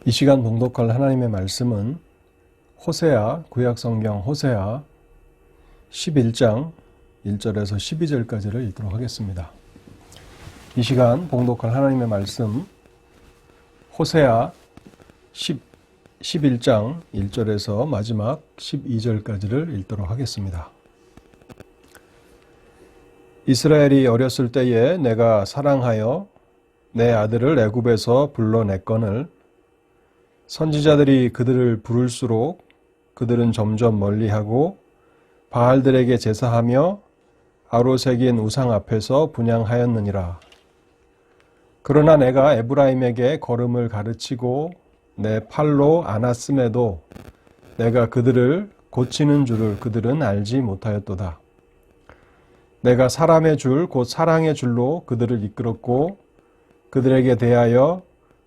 이 시간 봉독할 하나님의 말씀은 호세아, 구약성경 호세아 11장 1절에서 12절까지를 읽도록 하겠습니다. 이 시간 봉독할 하나님의 말씀 호세아 11장 1절에서 마지막 12절까지를 읽도록 하겠습니다. 이스라엘이 어렸을 때에 내가 사랑하여 내 아들을 애굽에서 불러냈거늘 선지자들이 그들을 부를수록 그들은 점점 멀리하고 바알들에게 제사하며 아로새긴 우상 앞에서 분향하였느니라. 그러나 내가 에브라임에게 걸음을 가르치고 내 팔로 안았음에도 내가 그들을 고치는 줄을 그들은 알지 못하였도다. 내가 사람의 줄 곧 사랑의 줄로 그들을 이끌었고 그들에게 대하여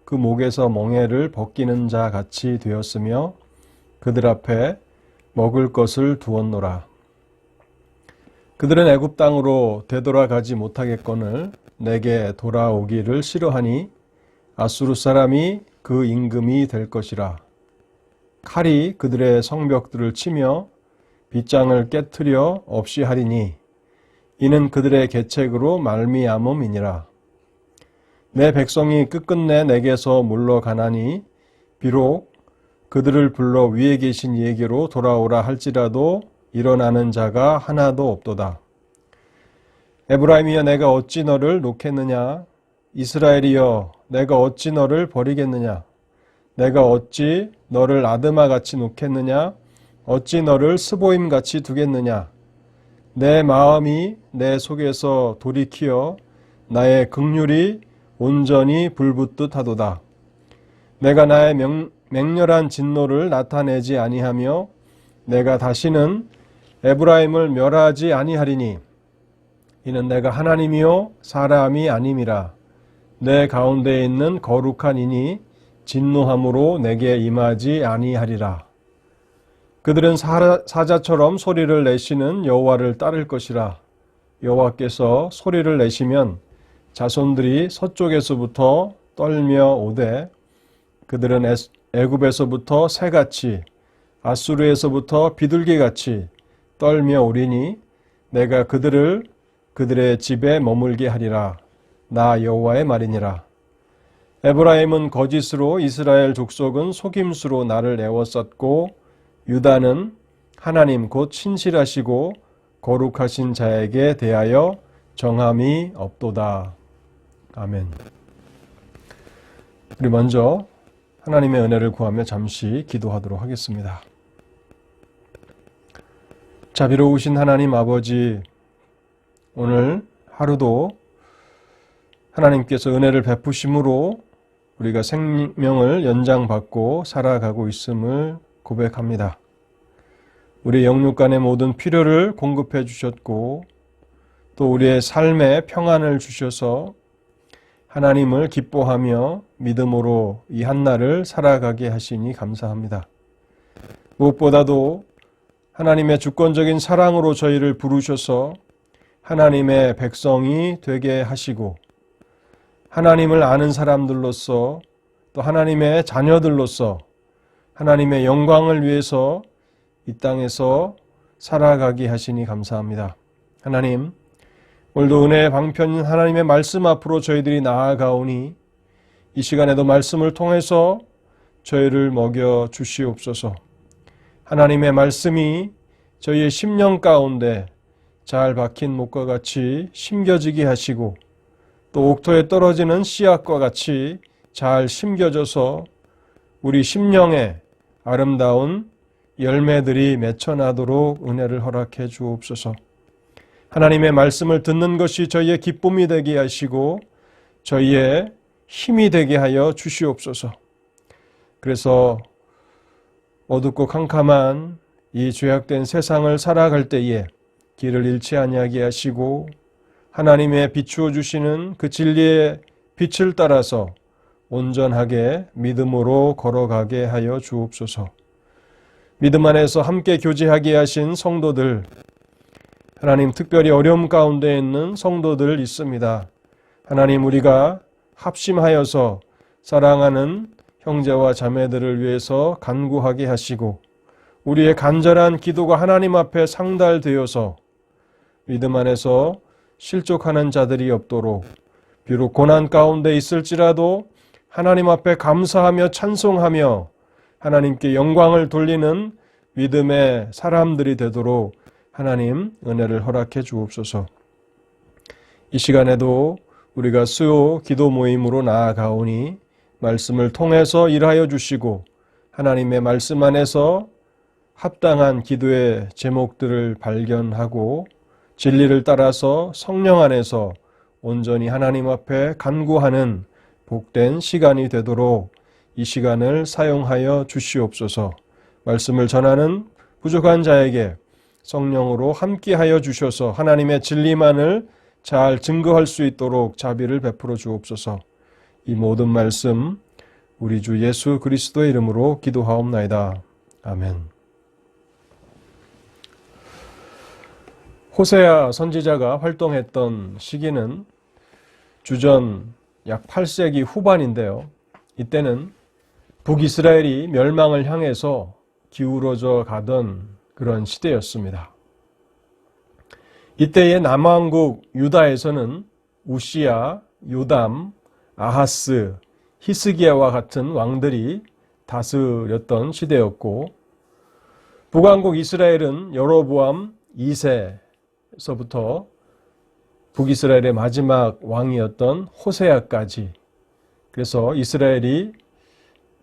그 목에서 멍에를 벗기는 자 같이 되었으며 그들 앞에 먹을 것을 두었노라. 그들은 애굽 땅으로 되돌아가지 못하겠거늘 내게 돌아오기를 싫어하니 아수르 사람이 그 임금이 될 것이라. 칼이 그들의 성벽들을 치며 빗장을 깨트려 없이 하리니 이는 그들의 계책으로 말미암음이니라. 내 백성이 끝끝내 내게서 물러가나니 비록 그들을 불러 위에 계신 이에게로 돌아오라 할지라도 일어나는 자가 하나도 없도다. 에브라임이여 내가 어찌 너를 놓겠느냐? 이스라엘이여 내가 어찌 너를 버리겠느냐? 내가 어찌 너를 아드마같이 놓겠느냐? 어찌 너를 스보임같이 두겠느냐? 내 마음이 내 속에서 돌이키어 나의 긍휼이 온전히 불붙듯 하도다. 내가 나의 맹렬한 진노를 나타내지 아니하며 내가 다시는 에브라임을 멸하지 아니하리니 이는 내가 하나님이요 사람이 아님이라. 내 가운데에 있는 거룩한 이니 진노함으로 내게 임하지 아니하리라. 그들은 사자처럼 소리를 내시는 여호와를 따를 것이라. 여호와께서 소리를 내시면 자손들이 서쪽에서부터 떨며 오되 그들은 애굽에서부터 새같이 아수르에서부터 비둘기같이 떨며 오리니 내가 그들을 그들의 집에 머물게 하리라. 나 여호와의 말이니라. 에브라임은 거짓으로 이스라엘 족속은 속임수로 나를 애워쌌고 유다는 하나님 곧 신실하시고 거룩하신 자에게 대하여 정함이 없도다. 아멘. 우리 먼저 하나님의 은혜를 구하며 잠시 기도하도록 하겠습니다. 자비로우신 하나님 아버지, 오늘 하루도 하나님께서 은혜를 베푸심으로 우리가 생명을 연장받고 살아가고 있음을 고백합니다. 우리 영육간의 모든 필요를 공급해 주셨고 또 우리의 삶에 평안을 주셔서 하나님을 기뻐하며 믿음으로 이 한날을 살아가게 하시니 감사합니다. 무엇보다도 하나님의 주권적인 사랑으로 저희를 부르셔서 하나님의 백성이 되게 하시고 하나님을 아는 사람들로서 또 하나님의 자녀들로서 하나님의 영광을 위해서 이 땅에서 살아가게 하시니 감사합니다. 하나님, 오늘도 은혜의 방편인 하나님의 말씀 앞으로 저희들이 나아가오니 이 시간에도 말씀을 통해서 저희를 먹여 주시옵소서. 하나님의 말씀이 저희의 심령 가운데 잘 박힌 목과 같이 심겨지게 하시고 또 옥토에 떨어지는 씨앗과 같이 잘 심겨져서 우리 심령에 아름다운 열매들이 맺혀나도록 은혜를 허락해 주옵소서. 하나님의 말씀을 듣는 것이 저희의 기쁨이 되게 하시고 저희의 힘이 되게 하여 주시옵소서. 그래서 어둡고 캄캄한 이 죄악된 세상을 살아갈 때에 길을 잃지 아니하게 하시고 하나님의 비추어 주시는 그 진리의 빛을 따라서 온전하게 믿음으로 걸어가게 하여 주옵소서. 믿음 안에서 함께 교제하게 하신 성도들, 하나님 특별히 어려움 가운데 있는 성도들 있습니다. 하나님 우리가 합심하여서 사랑하는 형제와 자매들을 위해서 간구하게 하시고 우리의 간절한 기도가 하나님 앞에 상달되어서 믿음 안에서 실족하는 자들이 없도록 비록 고난 가운데 있을지라도 하나님 앞에 감사하며 찬송하며 하나님께 영광을 돌리는 믿음의 사람들이 되도록 하나님 은혜를 허락해 주옵소서. 이 시간에도 우리가 수요 기도 모임으로 나아가오니 말씀을 통해서 일하여 주시고 하나님의 말씀 안에서 합당한 기도의 제목들을 발견하고 진리를 따라서 성령 안에서 온전히 하나님 앞에 간구하는 복된 시간이 되도록 이 시간을 사용하여 주시옵소서. 말씀을 전하는 부족한 자에게 성령으로 함께하여 주셔서 하나님의 진리만을 잘 증거할 수 있도록 자비를 베풀어 주옵소서. 이 모든 말씀 우리 주 예수 그리스도의 이름으로 기도하옵나이다. 아멘. 호세아 선지자가 활동했던 시기는 주전 약 8세기 후반인데요. 이때는 북이스라엘이 멸망을 향해서 기울어져 가던 그런 시대였습니다. 이때의 남왕국 유다에서는 우시야, 요담, 아하스, 히스기야와 같은 왕들이 다스렸던 시대였고 북왕국 이스라엘은 여로보암 2세서부터 북이스라엘의 마지막 왕이었던 호세아까지, 그래서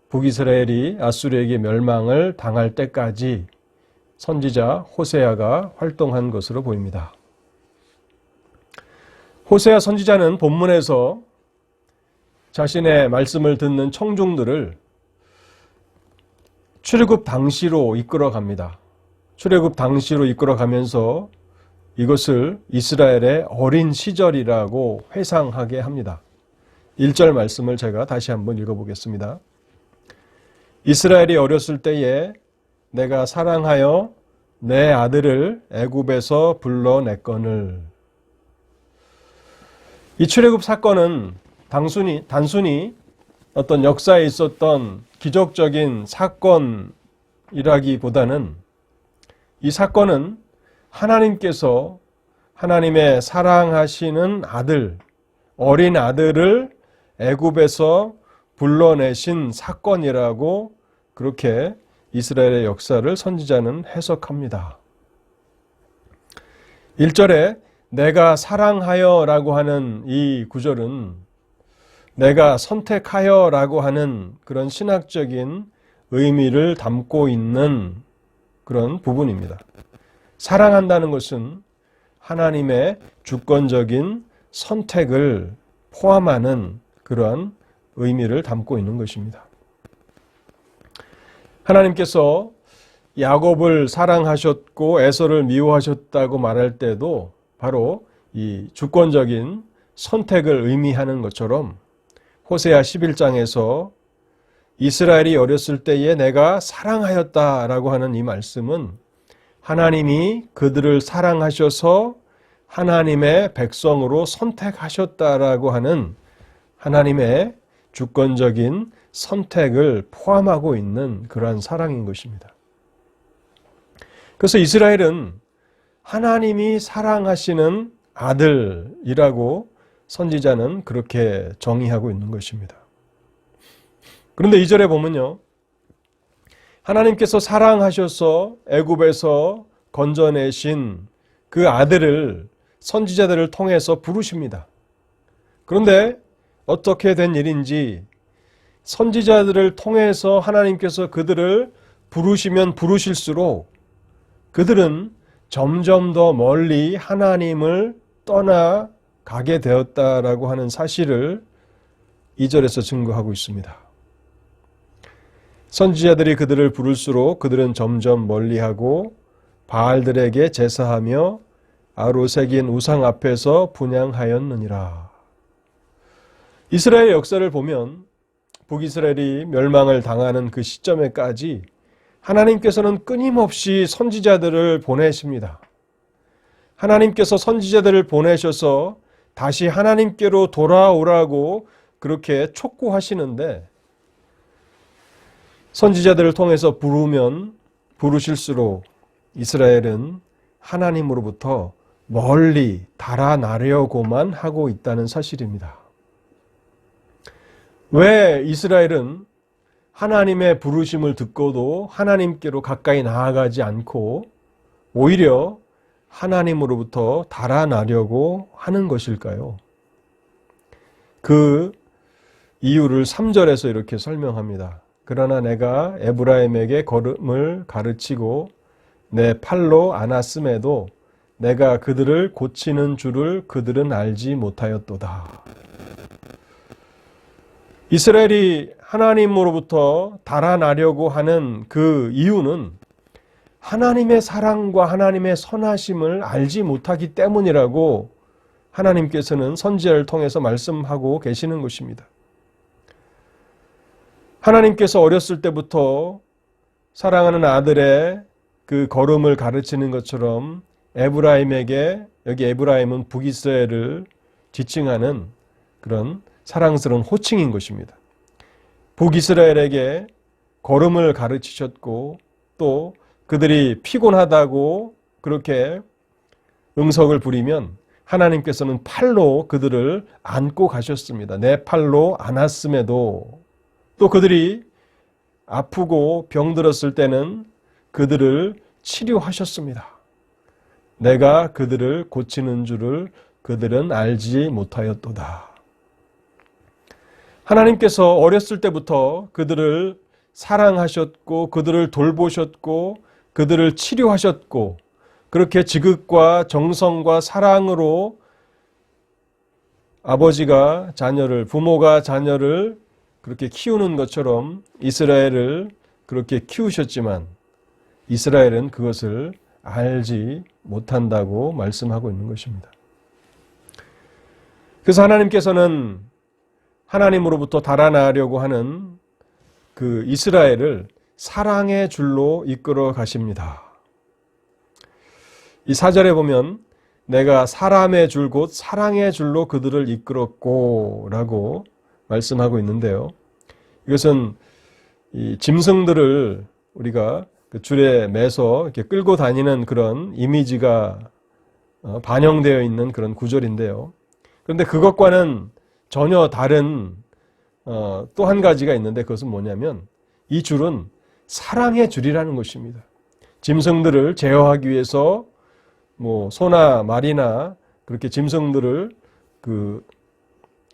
북이스라엘이 아수르에게 멸망을 당할 때까지 선지자 호세아가 활동한 것으로 보입니다. 호세아 선지자는 본문에서 자신의 말씀을 듣는 청중들을 출애굽 당시로 이끌어갑니다. 출애굽 당시로 이끌어가면서 이것을 이스라엘의 어린 시절이라고 회상하게 합니다. 1절 말씀을 제가 다시 한번 읽어보겠습니다. 이스라엘이 어렸을 때에 내가 사랑하여 내 아들을 애굽에서 불러냈거늘. 이 출애굽 사건은 단순히 어떤 역사에 있었던 기적적인 사건이라기보다는 이 사건은 하나님께서 하나님의 사랑하시는 아들, 어린 아들을 애굽에서 불러내신 사건이라고 그렇게 이스라엘의 역사를 선지자는 해석합니다. 1절에 내가 사랑하여 라고 하는 이 구절은 내가 선택하여 라고 하는 그런 신학적인 의미를 담고 있는 그런 부분입니다. 사랑한다는 것은 하나님의 주권적인 선택을 포함하는 그런 의미를 담고 있는 것입니다. 하나님께서 야곱을 사랑하셨고 에서를 미워하셨다고 말할 때도 바로 이 주권적인 선택을 의미하는 것처럼 호세아 11장에서 이스라엘이 어렸을 때에 내가 사랑하였다라고 하는 이 말씀은 하나님이 그들을 사랑하셔서 하나님의 백성으로 선택하셨다라고 하는 하나님의 주권적인 선택을 포함하고 있는 그러한 사랑인 것입니다. 그래서 이스라엘은 하나님이 사랑하시는 아들이라고 선지자는 그렇게 정의하고 있는 것입니다. 그런데 2절에 보면요, 하나님께서 사랑하셔서 애굽에서 건져내신 그 아들을 선지자들을 통해서 부르십니다. 그런데 어떻게 된 일인지 선지자들을 통해서 하나님께서 그들을 부르시면 부르실수록 그들은 점점 더 멀리 하나님을 떠나가게 되었다라고 하는 사실을 2절에서 증거하고 있습니다. 선지자들이 그들을 부를수록 그들은 점점 멀리하고 바알들에게 제사하며 아로새긴 우상 앞에서 분향하였느니라. 이스라엘 역사를 보면 북이스라엘이 멸망을 당하는 그 시점에까지 하나님께서는 끊임없이 선지자들을 보내십니다. 하나님께서 선지자들을 보내셔서 다시 하나님께로 돌아오라고 그렇게 촉구하시는데 선지자들을 통해서 부르실수록 이스라엘은 하나님으로부터 멀리 달아나려고만 하고 있다는 사실입니다. 왜 이스라엘은 하나님의 부르심을 듣고도 하나님께로 가까이 나아가지 않고 오히려 하나님으로부터 달아나려고 하는 것일까요? 그 이유를 3절에서 이렇게 설명합니다. 그러나 내가 에브라임에게 걸음을 가르치고 내 팔로 안았음에도 내가 그들을 고치는 줄을 그들은 알지 못하였도다. 이스라엘이 하나님으로부터 달아나려고 하는 그 이유는 하나님의 사랑과 하나님의 선하심을 알지 못하기 때문이라고 하나님께서는 선지자를 통해서 말씀하고 계시는 것입니다. 하나님께서 어렸을 때부터 사랑하는 아들의 그 걸음을 가르치는 것처럼 에브라임에게, 여기 에브라임은 북이스라엘을 지칭하는 그런 사랑스러운 호칭인 것입니다. 북이스라엘에게 걸음을 가르치셨고 또 그들이 피곤하다고 그렇게 응석을 부리면 하나님께서는 팔로 그들을 안고 가셨습니다. 내 팔로 안았음에도 또 그들이 아프고 병들었을 때는 그들을 치료하셨습니다. 내가 그들을 고치는 줄을 그들은 알지 못하였도다. 하나님께서 어렸을 때부터 그들을 사랑하셨고 그들을 돌보셨고 그들을 치료하셨고 그렇게 지극과 정성과 사랑으로 아버지가 자녀를, 부모가 자녀를 그렇게 키우는 것처럼 이스라엘을 그렇게 키우셨지만 이스라엘은 그것을 알지 못한다고 말씀하고 있는 것입니다. 그래서 하나님께서는 하나님으로부터 달아나려고 하는 그 이스라엘을 사랑의 줄로 이끌어 가십니다. 이 4절에 보면 내가 사람의 줄 곧 사랑의 줄로 그들을 이끌었고 라고 말씀하고 있는데요. 이것은 이 짐승들을 우리가 그 줄에 매서 이렇게 끌고 다니는 그런 이미지가 반영되어 있는 그런 구절인데요. 그런데 그것과는 전혀 다른 또 한 가지가 있는데 그것은 뭐냐면 이 줄은 사랑의 줄이라는 것입니다. 짐승들을 제어하기 위해서 소나 말이나 그렇게 짐승들을 그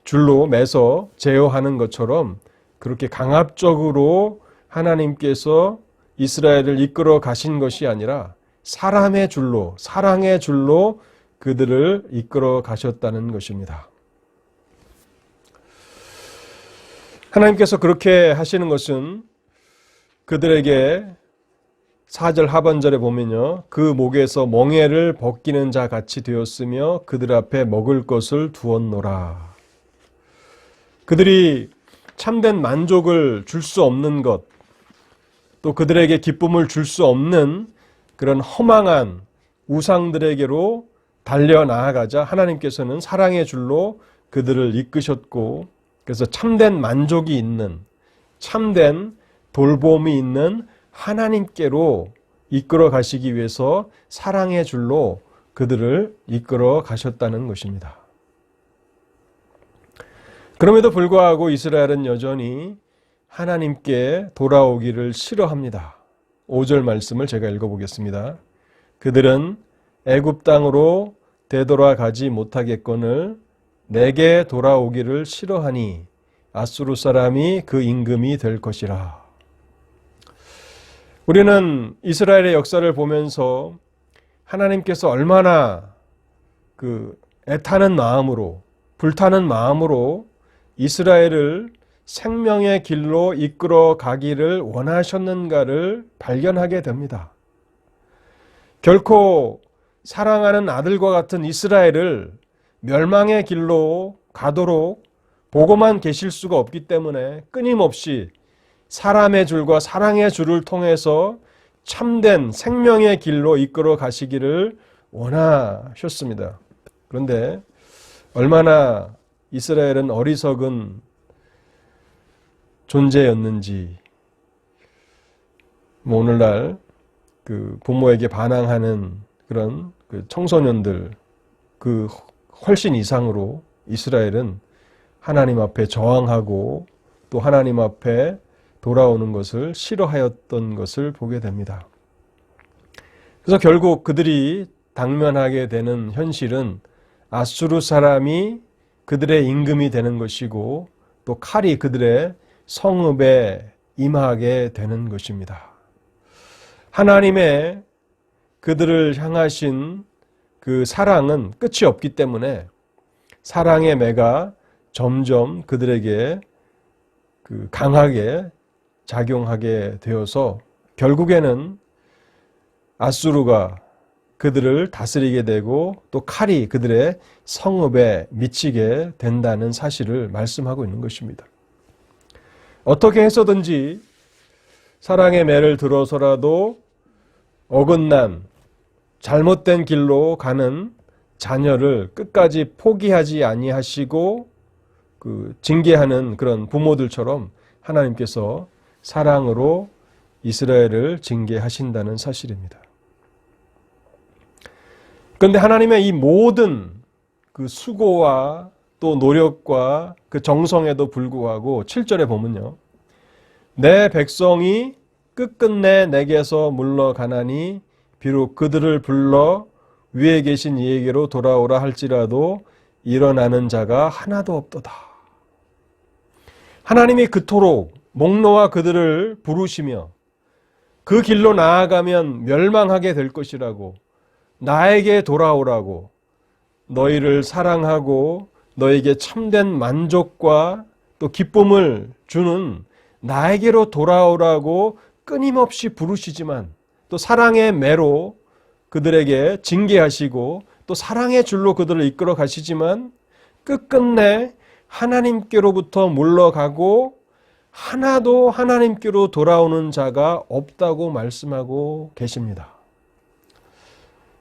줄로 매서 제어하는 것처럼 그렇게 강압적으로 하나님께서 이스라엘을 이끌어 가신 것이 아니라 사람의 줄로, 사랑의 줄로 그들을 이끌어 가셨다는 것입니다. 하나님께서 그렇게 하시는 것은 그들에게 4절 하반절에 보면요. 그 목에서 멍에를 벗기는 자 같이 되었으며 그들 앞에 먹을 것을 두었노라. 그들이 참된 만족을 줄 수 없는 것, 또 그들에게 기쁨을 줄 수 없는 그런 허망한 우상들에게로 달려나아가자 하나님께서는 사랑의 줄로 그들을 이끄셨고 그래서 참된 만족이 있는, 참된 돌봄이 있는 하나님께로 이끌어 가시기 위해서 사랑의 줄로 그들을 이끌어 가셨다는 것입니다. 그럼에도 불구하고 이스라엘은 여전히 하나님께 돌아오기를 싫어합니다. 5절 말씀을 제가 읽어보겠습니다. 그들은 애굽 땅으로 되돌아가지 못하겠거늘 내게 돌아오기를 싫어하니 아수르 사람이 그 임금이 될 것이라. 우리는 이스라엘의 역사를 보면서 하나님께서 얼마나 그 애타는 마음으로, 불타는 마음으로 이스라엘을 생명의 길로 이끌어 가기를 원하셨는가를 발견하게 됩니다. 결코 사랑하는 아들과 같은 이스라엘을 멸망의 길로 가도록 보고만 계실 수가 없기 때문에 끊임없이 사람의 줄과 사랑의 줄을 통해서 참된 생명의 길로 이끌어 가시기를 원하셨습니다. 그런데 얼마나 이스라엘은 어리석은 존재였는지 오늘날 그 부모에게 반항하는 그런 그 청소년들 그 훨씬 이상으로 이스라엘은 하나님 앞에 저항하고 또 하나님 앞에 돌아오는 것을 싫어하였던 것을 보게 됩니다. 그래서 결국 그들이 당면하게 되는 현실은 아수르 사람이 그들의 임금이 되는 것이고 또 칼이 그들의 성읍에 임하게 되는 것입니다. 하나님의 그들을 향하신 그 사랑은 끝이 없기 때문에 사랑의 매가 점점 그들에게 그 강하게 작용하게 되어서 결국에는 아수르가 그들을 다스리게 되고 또 칼이 그들의 성읍에 미치게 된다는 사실을 말씀하고 있는 것입니다. 어떻게 해서든지 사랑의 매를 들어서라도 어긋난 잘못된 길로 가는 자녀를 끝까지 포기하지 아니하시고 그 징계하는 그런 부모들처럼 하나님께서 사랑으로 이스라엘을 징계하신다는 사실입니다. 그런데 하나님의 이 모든 그 수고와 또 노력과 그 정성에도 불구하고 7절에 보면요. 내 백성이 끝끝내 내게서 물러가나니 비록 그들을 불러 위에 계신 이에게로 돌아오라 할지라도 일어나는 자가 하나도 없도다. 하나님이 그토록 목 놓아 그들을 부르시며 그 길로 나아가면 멸망하게 될 것이라고 나에게 돌아오라고 너희를 사랑하고 너에게 참된 만족과 또 기쁨을 주는 나에게로 돌아오라고 끊임없이 부르시지만 또 사랑의 매로 그들에게 징계하시고 또 사랑의 줄로 그들을 이끌어 가시지만 끝끝내 하나님께로부터 물러가고 하나도 하나님께로 돌아오는 자가 없다고 말씀하고 계십니다.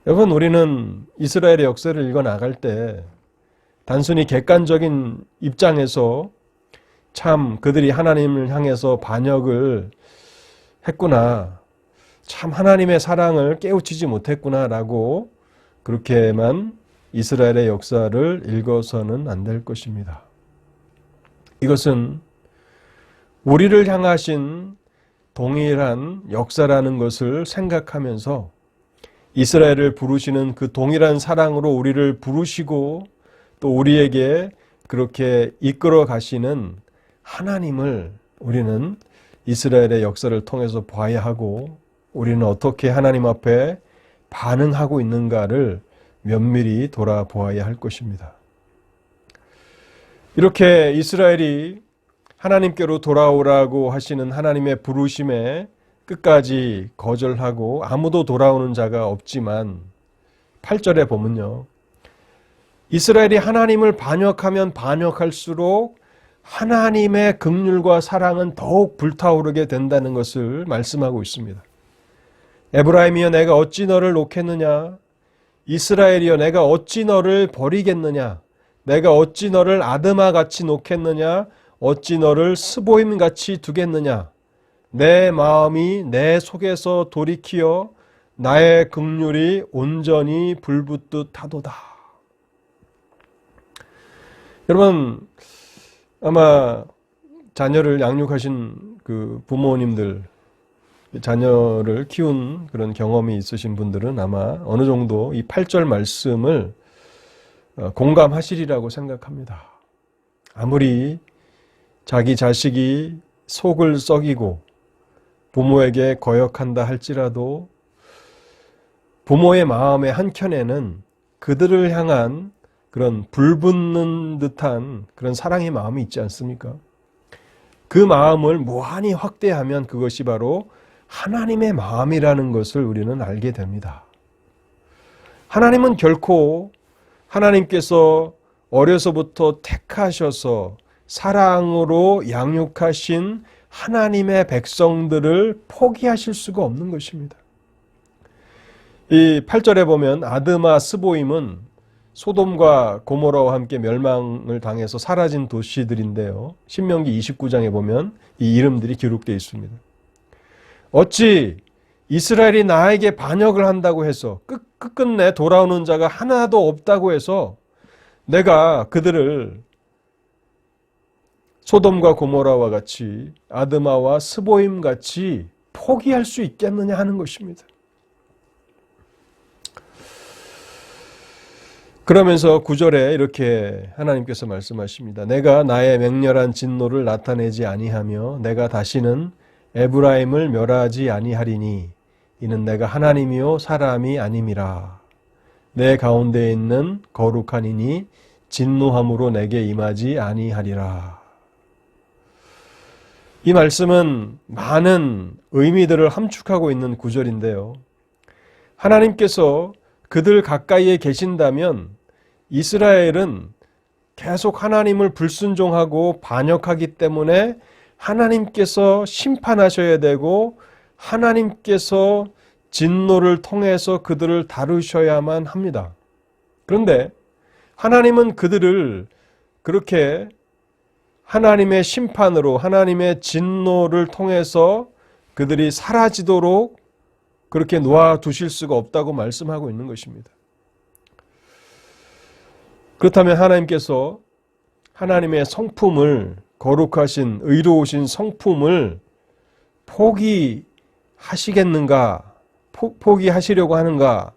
여러분, 우리는 이스라엘의 역사를 읽어 나갈 때 단순히 객관적인 입장에서 참 그들이 하나님을 향해서 반역을 했구나, 참 하나님의 사랑을 깨우치지 못했구나라고 그렇게만 이스라엘의 역사를 읽어서는 안 될 것입니다. 이것은 우리를 향하신 동일한 역사라는 것을 생각하면서 이스라엘을 부르시는 그 동일한 사랑으로 우리를 부르시고 또 우리에게 그렇게 이끌어 가시는 하나님을 우리는 이스라엘의 역사를 통해서 봐야 하고 우리는 어떻게 하나님 앞에 반응하고 있는가를 면밀히 돌아보아야 할 것입니다. 이렇게 이스라엘이 하나님께로 돌아오라고 하시는 하나님의 부르심에 끝까지 거절하고 아무도 돌아오는 자가 없지만 8절에 보면요. 이스라엘이 하나님을 반역하면 반역할수록 하나님의 긍휼과 사랑은 더욱 불타오르게 된다는 것을 말씀하고 있습니다. 에브라임이여 내가 어찌 너를 놓겠느냐? 이스라엘이여 내가 어찌 너를 버리겠느냐? 내가 어찌 너를 아드마같이 놓겠느냐? 어찌 너를 스보임같이 두겠느냐? 내 마음이 내 속에서 돌이키어 나의 긍휼이 온전히 불붙듯 하도다. 여러분, 아마 자녀를 양육하신 그 부모님들, 자녀를 키운 그런 경험이 있으신 분들은 아마 어느 정도 이 8절 말씀을 공감하시리라고 생각합니다. 아무리 자기 자식이 속을 썩이고 부모에게 거역한다 할지라도 부모의 마음의 한켠에는 그들을 향한 그런 불붙는 듯한 그런 사랑의 마음이 있지 않습니까? 그 마음을 무한히 확대하면 그것이 바로 하나님의 마음이라는 것을 우리는 알게 됩니다. 하나님은 결코 하나님께서 어려서부터 택하셔서 사랑으로 양육하신 하나님의 백성들을 포기하실 수가 없는 것입니다. 이 8절에 보면 아드마 스보임은 소돔과 고모라와 함께 멸망을 당해서 사라진 도시들인데요. 신명기 29장에 보면 이 이름들이 기록되어 있습니다. 어찌 이스라엘이 나에게 반역을 한다고 해서 끝끝내 돌아오는 자가 하나도 없다고 해서 내가 그들을 소돔과 고모라와 같이 아드마와 스보임 같이 포기할 수 있겠느냐 하는 것입니다. 그러면서 9절에 이렇게 하나님께서 말씀하십니다. 내가 나의 맹렬한 진노를 나타내지 아니하며 내가 다시는 에브라임을 멸하지 아니하리니 이는 내가 하나님이요 사람이 아님이라. 내 가운데에 있는 거룩한 이니 진노함으로 내게 임하지 아니하리라. 이 말씀은 많은 의미들을 함축하고 있는 구절인데요. 하나님께서 그들 가까이에 계신다면 이스라엘은 계속 하나님을 불순종하고 반역하기 때문에 하나님께서 심판하셔야 되고 하나님께서 진노를 통해서 그들을 다루셔야만 합니다. 그런데 하나님은 그들을 그렇게 하나님의 심판으로 하나님의 진노를 통해서 그들이 사라지도록 그렇게 놓아두실 수가 없다고 말씀하고 있는 것입니다. 그렇다면 하나님께서 하나님의 성품을 거룩하신 의로우신 성품을 포기하시겠는가? 포기하시려고 하는가?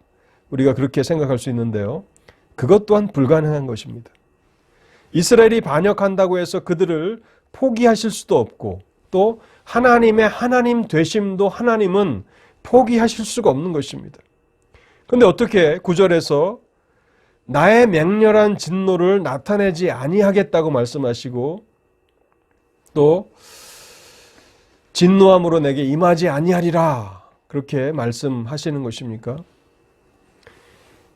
우리가 그렇게 생각할 수 있는데요. 그것 또한 불가능한 것입니다. 이스라엘이 반역한다고 해서 그들을 포기하실 수도 없고 또 하나님의 하나님 되심도 하나님은 포기하실 수가 없는 것입니다. 그런데 어떻게 9절에서 나의 맹렬한 진노를 나타내지 아니하겠다고 말씀하시고 또 진노함으로 내게 임하지 아니하리라 그렇게 말씀하시는 것입니까?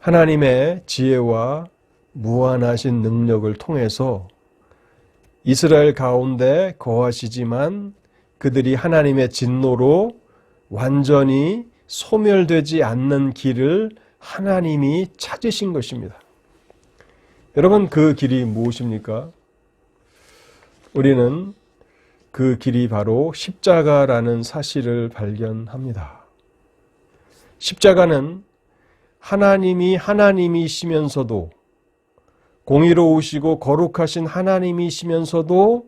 하나님의 지혜와 무한하신 능력을 통해서 이스라엘 가운데 거하시지만 그들이 하나님의 진노로 완전히 소멸되지 않는 길을 하나님이 찾으신 것입니다. 여러분, 그 길이 무엇입니까? 우리는 그 길이 바로 십자가라는 사실을 발견합니다. 십자가는 하나님이 하나님이시면서도 공의로우시고 거룩하신 하나님이시면서도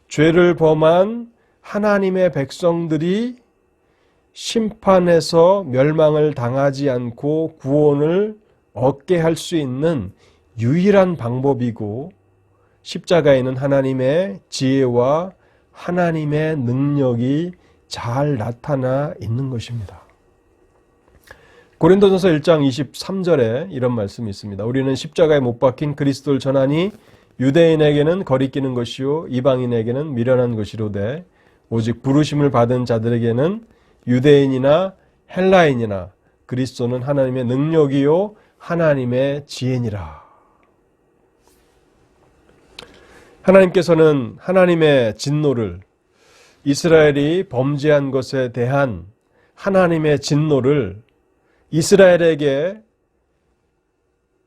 죄를 범한 하나님의 백성들이 심판에서 멸망을 당하지 않고 구원을 얻게 할 수 있는 유일한 방법이고 십자가에는 하나님의 지혜와 하나님의 능력이 잘 나타나 있는 것입니다. 고린도전서 1장 23절에 이런 말씀이 있습니다. 우리는 십자가에 못 박힌 그리스도를 전하니 유대인에게는 거리끼는 것이요 이방인에게는 미련한 것이로되 오직 부르심을 받은 자들에게는 유대인이나 헬라인이나 그리스도는 하나님의 능력이요 하나님의 지혜니라. 하나님께서는 하나님의 진노를 이스라엘이 범죄한 것에 대한 하나님의 진노를 이스라엘에게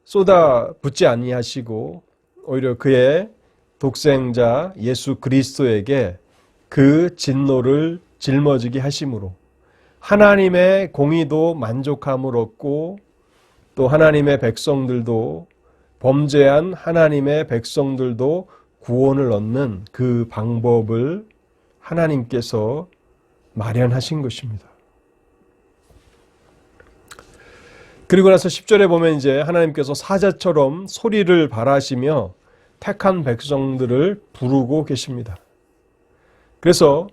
쏟아붓지 아니하시고 오히려 그의 독생자 예수 그리스도에게 그 진노를 짊어지게 하심으로 하나님의 공의도 만족함을 얻고 또 하나님의 백성들도 범죄한 하나님의 백성들도 구원을 얻는 그 방법을 하나님께서 마련하신 것입니다. 그리고 나서 10절에 보면 이제 하나님께서 사자처럼 소리를 발하시며 택한 백성들을 부르고 계십니다. 그래서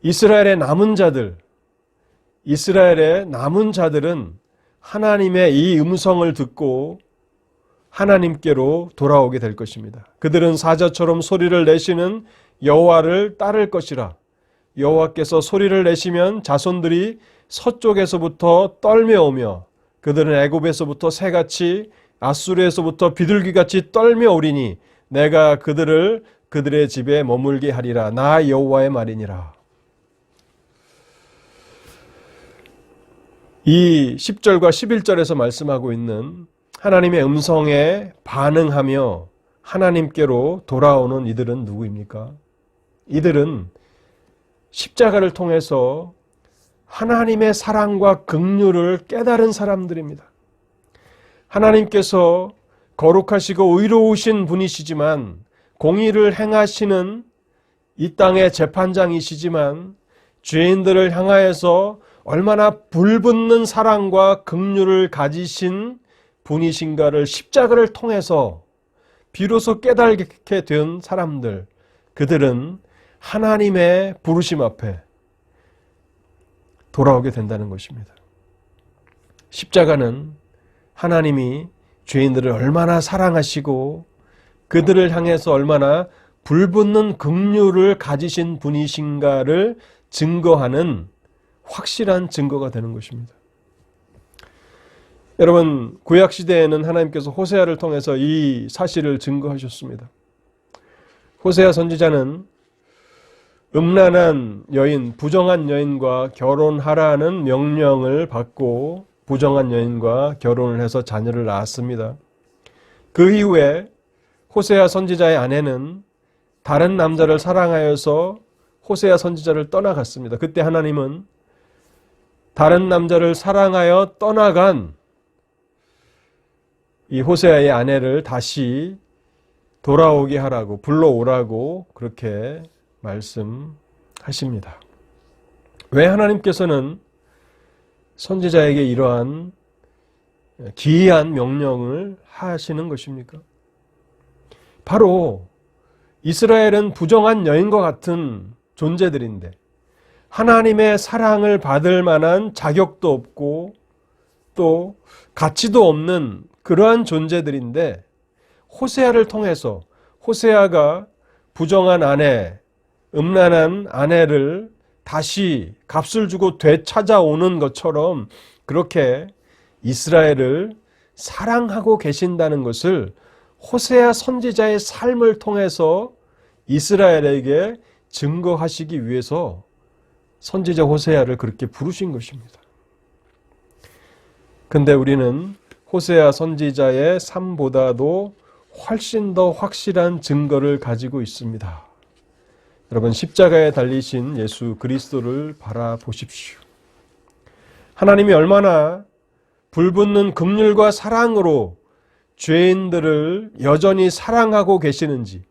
이스라엘의 남은 자들은 하나님의 이 음성을 듣고 하나님께로 돌아오게 될 것입니다. 그들은 사자처럼 소리를 내시는 여호와를 따를 것이라. 여호와께서 소리를 내시면 자손들이 서쪽에서부터 떨며오며 그들은 애굽에서부터 새같이 아수르에서부터 비둘기같이 떨며오리니 내가 그들을 그들의 집에 머물게 하리라. 나 여호와의 말이니라. 이 10절과 11절에서 말씀하고 있는 하나님의 음성에 반응하며 하나님께로 돌아오는 이들은 누구입니까? 이들은 십자가를 통해서 하나님의 사랑과 긍휼을 깨달은 사람들입니다. 하나님께서 거룩하시고 의로우신 분이시지만 공의를 행하시는 이 땅의 재판장이시지만 죄인들을 향하여서 얼마나 불붙는 사랑과 긍휼을 가지신 분이신가를 십자가를 통해서 비로소 깨닫게 된 사람들, 그들은 하나님의 부르심 앞에 돌아오게 된다는 것입니다. 십자가는 하나님이 죄인들을 얼마나 사랑하시고 그들을 향해서 얼마나 불붙는 긍휼을 가지신 분이신가를 증거하는 확실한 증거가 되는 것입니다. 여러분, 구약시대에는 하나님께서 호세아를 통해서 이 사실을 증거하셨습니다. 호세아 선지자는 음란한 여인, 부정한 여인과 결혼하라는 명령을 받고 부정한 여인과 결혼을 해서 자녀를 낳았습니다. 그 이후에 호세아 선지자의 아내는 다른 남자를 사랑하여서 호세아 선지자를 떠나갔습니다. 그때 하나님은 다른 남자를 사랑하여 떠나간 이 호세아의 아내를 다시 돌아오게 하라고, 불러오라고 그렇게 말씀하십니다. 왜 하나님께서는 선지자에게 이러한 기이한 명령을 하시는 것입니까? 바로 이스라엘은 부정한 여인과 같은 존재들인데 하나님의 사랑을 받을 만한 자격도 없고 또 가치도 없는 그러한 존재들인데 호세아를 통해서 호세아가 부정한 아내, 음란한 아내를 다시 값을 주고 되찾아오는 것처럼 그렇게 이스라엘을 사랑하고 계신다는 것을 호세아 선지자의 삶을 통해서 이스라엘에게 증거하시기 위해서 선지자 호세아를 그렇게 부르신 것입니다. 근데 우리는 호세아 선지자의 삶보다도 훨씬 더 확실한 증거를 가지고 있습니다. 여러분, 십자가에 달리신 예수 그리스도를 바라보십시오. 하나님이 얼마나 불붙는 긍휼과 사랑으로 죄인들을 여전히 사랑하고 계시는지,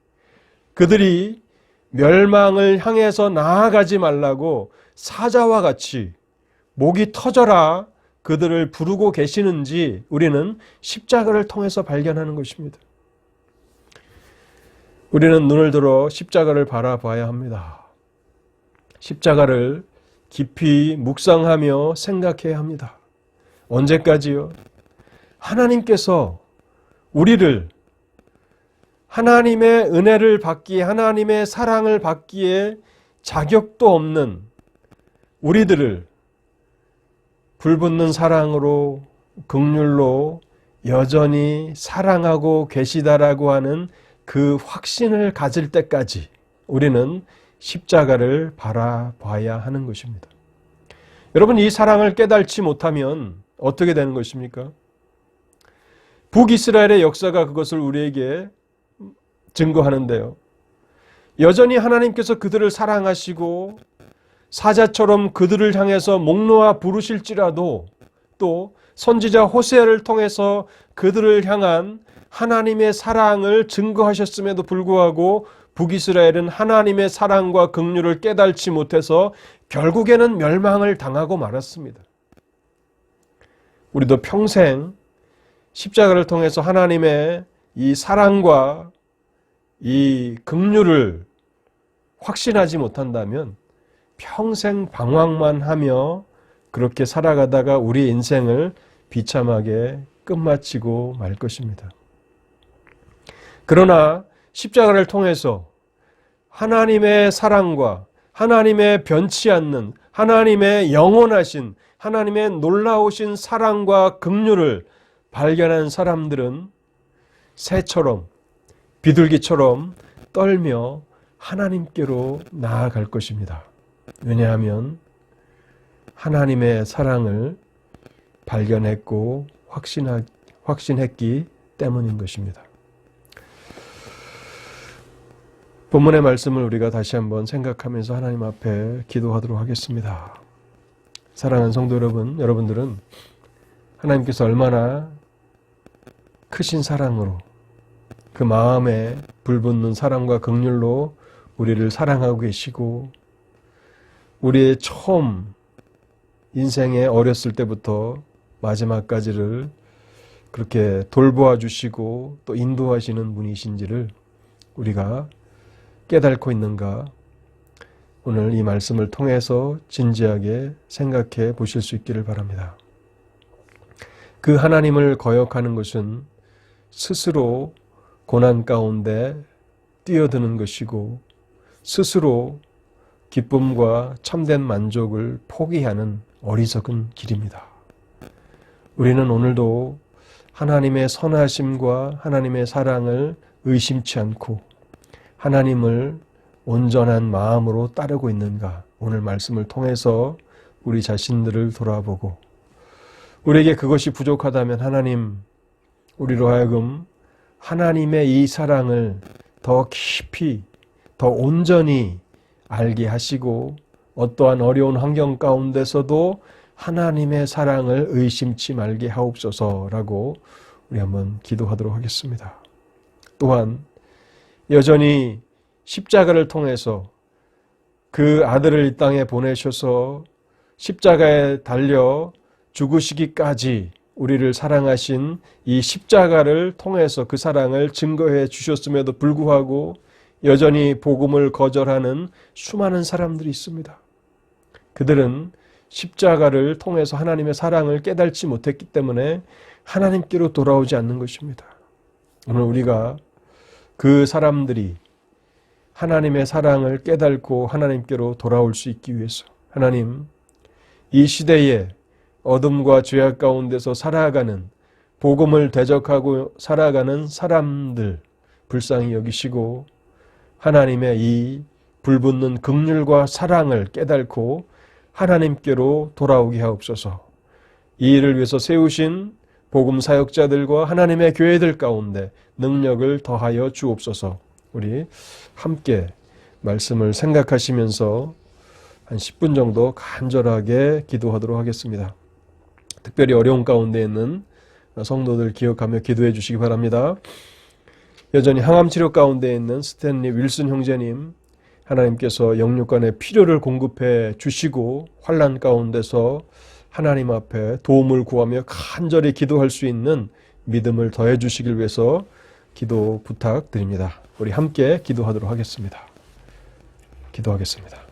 그들이 멸망을 향해서 나아가지 말라고 사자와 같이 목이 터져라 그들을 부르고 계시는지 우리는 십자가를 통해서 발견하는 것입니다. 우리는 눈을 들어 십자가를 바라봐야 합니다. 십자가를 깊이 묵상하며 생각해야 합니다. 언제까지요? 하나님께서 우리를 하나님의 은혜를 받기에, 하나님의 사랑을 받기에 자격도 없는 우리들을 불붙는 사랑으로, 긍휼로 여전히 사랑하고 계시다라고 하는 그 확신을 가질 때까지 우리는 십자가를 바라봐야 하는 것입니다. 여러분, 이 사랑을 깨닫지 못하면 어떻게 되는 것입니까? 북이스라엘의 역사가 그것을 우리에게 증거하는데요. 여전히 하나님께서 그들을 사랑하시고 사자처럼 그들을 향해서 목 놓아 부르실지라도 또 선지자 호세아를 통해서 그들을 향한 하나님의 사랑을 증거하셨음에도 불구하고 북이스라엘은 하나님의 사랑과 긍휼을 깨달지 못해서 결국에는 멸망을 당하고 말았습니다. 우리도 평생 십자가를 통해서 하나님의 이 사랑과 이 긍휼을 확신하지 못한다면 평생 방황만 하며 그렇게 살아가다가 우리 인생을 비참하게 끝마치고 말 것입니다. 그러나 십자가를 통해서 하나님의 사랑과 하나님의 변치 않는 하나님의 영원하신 하나님의 놀라우신 사랑과 긍휼을 발견한 사람들은 새처럼 비둘기처럼 떨며 하나님께로 나아갈 것입니다. 왜냐하면 하나님의 사랑을 발견했고 확신했기 때문인 것입니다. 본문의 말씀을 우리가 다시 한번 생각하면서 하나님 앞에 기도하도록 하겠습니다. 사랑하는 성도 여러분, 여러분들은 하나님께서 얼마나 크신 사랑으로 그 마음에 불붙는 사랑과 긍휼로 우리를 사랑하고 계시고 우리의 처음 인생의 어렸을 때부터 마지막까지를 그렇게 돌보아 주시고 또 인도하시는 분이신지를 우리가 깨닫고 있는가, 오늘 이 말씀을 통해서 진지하게 생각해 보실 수 있기를 바랍니다. 그 하나님을 거역하는 것은 스스로 고난 가운데 뛰어드는 것이고 스스로 기쁨과 참된 만족을 포기하는 어리석은 길입니다. 우리는 오늘도 하나님의 선하심과 하나님의 사랑을 의심치 않고 하나님을 온전한 마음으로 따르고 있는가, 오늘 말씀을 통해서 우리 자신들을 돌아보고 우리에게 그것이 부족하다면 하나님, 우리로 하여금 하나님의 이 사랑을 더 깊이, 더 온전히 알게 하시고 어떠한 어려운 환경 가운데서도 하나님의 사랑을 의심치 말게 하옵소서라고 우리 한번 기도하도록 하겠습니다. 또한 여전히 십자가를 통해서 그 아들을 이 땅에 보내셔서 십자가에 달려 죽으시기까지 우리를 사랑하신 이 십자가를 통해서 그 사랑을 증거해 주셨음에도 불구하고 여전히 복음을 거절하는 수많은 사람들이 있습니다. 그들은 십자가를 통해서 하나님의 사랑을 깨닫지 못했기 때문에 하나님께로 돌아오지 않는 것입니다. 오늘 우리가 그 사람들이 하나님의 사랑을 깨닫고 하나님께로 돌아올 수 있기 위해서 하나님, 이 시대에 어둠과 죄악 가운데서 살아가는, 복음을 대적하고 살아가는 사람들 불쌍히 여기시고 하나님의 이 불붙는 긍휼과 사랑을 깨닫고 하나님께로 돌아오게 하옵소서. 이 일을 위해서 세우신 복음 사역자들과 하나님의 교회들 가운데 능력을 더하여 주옵소서. 우리 함께 말씀을 생각하시면서 한 10분 정도 간절하게 기도하도록 하겠습니다. 특별히 어려운 가운데 있는 성도들 기억하며 기도해 주시기 바랍니다. 여전히 항암치료 가운데 있는 스탠리 윌슨 형제님, 하나님께서 영육간의 필요를 공급해 주시고 환난 가운데서 하나님 앞에 도움을 구하며 간절히 기도할 수 있는 믿음을 더해 주시길 위해서 기도 부탁드립니다. 우리 함께 기도하도록 하겠습니다. 기도하겠습니다.